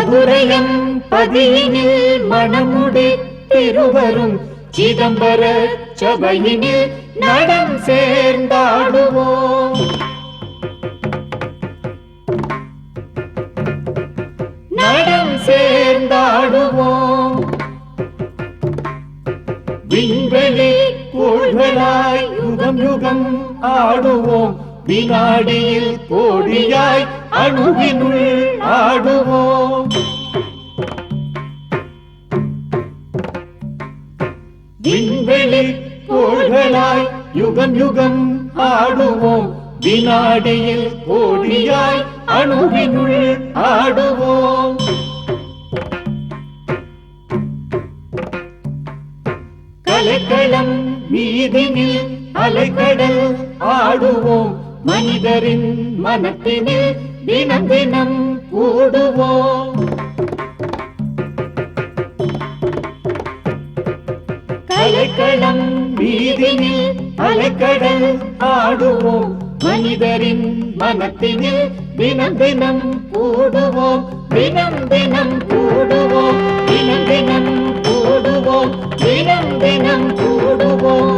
மதுரையம் பதியினில் மணமுடி திருவரும் சிதம்பர சபையினில் நடம் சேர்ந்தாடுவோம். நடம் சேர்ந்தாடுவோம். விண்வெளி கோள்களாய் யுகம் யுகம் ஆடுவோம். வினாடியில் கோடியாய் அணுவினுள் ஆடுவோம். விண்வெளி கோள்களாய் யுகம் யுகம் ஆடுவோம். வினாடியில் கோடியாய் அணுவினுள் ஆடுவோம். கலைக்களம் மீதினில் அலைக்கடல் ஆடுவோம். மனிதரின் மனத்தினில் தினம் தினம் கூடுவோம். கலைக்களம் மீதினில் அலைக்கடல் ஆடுவோம். மனிதரின் மனத்தினில் தினம் தினம் கூடுவோம். தினம் தினம் கூடுவோம். தினம் தினம் கூடுவோம். தினம் தினம் கூடுவோம்.